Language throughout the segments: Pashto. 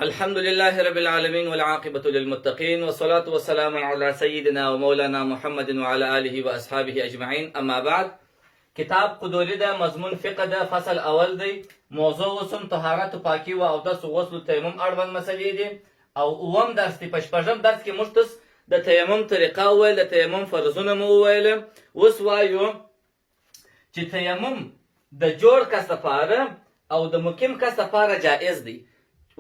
الحمد لله رب العالمين والعاقبة للمتقين والصلاة والسلام على سيدنا ومولانا محمد وعلى آله وأصحابه أجمعين. أما بعد، کتاب قدوری ده، مضمون فقه ده، فصل اول دی. موضوع وسم طهارت و پاکی و اودس و غسل و تیمم اړوند مسلې دي. او اووم درس دی. په شپږم درس کې موږ تاسو د تیمم طریقه وویل، د تیمم فرضونه مو وویل. اوس وایو چې تیمم د جوړ کس لپاره او د مقیم کس لپاره جائز دی.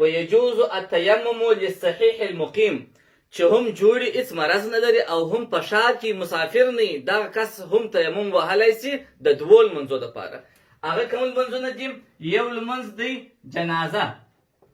ويجوز التيمم للصحيح المقيم، چې هم جوړي هیڅ مرض نه لري او هم په ښار کې مسافر نه وي، دغه کس هم تیمم وهلی سي د دوو لمونځو دپاره. هغه کوم لمونځونه دي؟ یو لمونځ دی جنازه.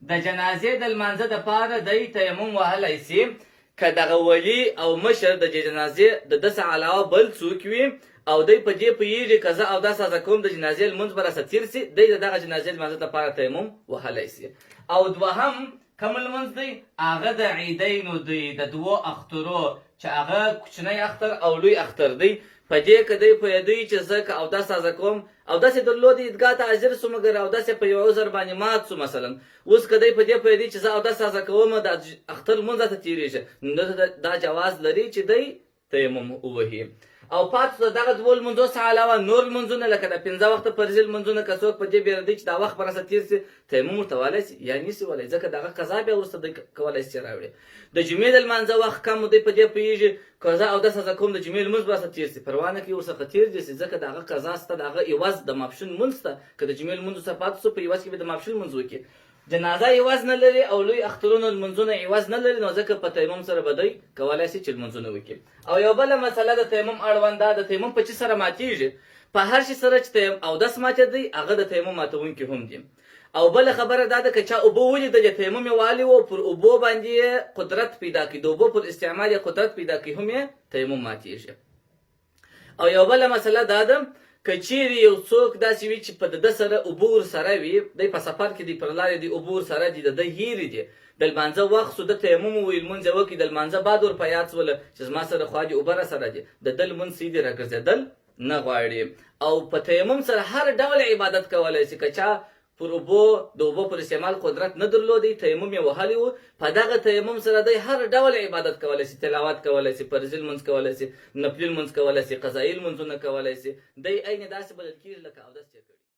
د جنازې د لمانځه دپاره دی تیمم وهلی سي. که دغه ولي او مشر د جنازې د ده څه علاوه بل څوک وي او دی په دې پوهېږي که زه اودس هڅه کوم د جنازې لمونځ به راسه تېر سي، دی د دغه جنازې لمانځه دپاره تیمم وهلی سي. او دوهم کوم لمونځ دی؟ هغه د عیدینو دی، د دوو اخترو، چې هغه کوچنی اختر او لوی اختر دی. په دې که دی پوهېدی چې زه که اودس هڅه کوم، اودس یې درلودی عیدګاه ته حاضر سو، مګر اودس یې په یو عذر باندې مات سو مثلا. اوس که دی په دې پوهېدی چې زه اودس هڅه کوم د اختر لمونځ راته تېرېږي، نو دا جواز لري چې دی تیمم ووهي. او پاتې د دغه دوو لمونځو څخه علاوه نور لمونځونه لکه د 15 وخته فرضي لمونځونه که څوک په دې بیره دی چې دا وخت به راسه تېر سي، تیمم ورته وهلی سي یا نسي وهلی، ځکه دغه قضا بیا وروسته دی کولی سي راوړي. د جمعې د لمانځه وخت کم دی په دې پوهېږي که زه اودس هڅه کوم د جمعې لمونځ به راسه تېر سي، پروا نه کوي ورڅخه تېر دې سي، ځکه د هغه قضا شته، د هغه عوض د ماپښین لمونځ شته. که د جمعې لمونځ څخه پاتې سو، په عوض کې به د ماپښین لمونځ وکړي. جنازه عوض نه لري او لوی اخترونو لمونځونه عوض نه لري، نو ځکه په تیمم سره به دی کولی سي چې لمونځونه وکړي. او یو بله مسله د تیمم اړوند ده، د تیمم په چی سره ماتېږي؟ په هر شي سره چې اودس ماتېدی هغه د تیمم ماتونکي هم دي. او بله خبره دا ده که چا اوبه ولیدلې تیمم یې والي و، پر اوبو باندې یې قدرت پیدا کړي، د اوبو پر استعمال یې قدرت پیدا کړي، هم یې تیمم ماتېږي. او یو بله مسله دا ده که چیرې یو څوک داسې وي چې په د ده سره اوبه ورسره وي، دی په سفر کې دی، پر لارې دی اوبه ورسره دي، د ده هیرې دي، د لمانځه وخت سو، د تیمم وویل لمونځ یې وکړي، د لمانځه بعد ور په یاد سوله چې زما سره خوا دي اوبه راسره دي، د ده لمونځ صحیح دی، راګرځېدل نه غواړي. او په تیمم سره هر ډول عبادت کولی سي. که چا پر اوبو د اوبو پر استعمال قدرت نه درلودی، تیمم یې وهلی و، په دغه تیمم سره دی هر ډول عبادت کولی سي، تلاوت کولی سي، فرضي لمونځ کولی سي، نفلي لمونځ کولی سي، قضایي لمونځونه کولی سي. دی عین داسې بلل کېږي لکه اودس چې کوي.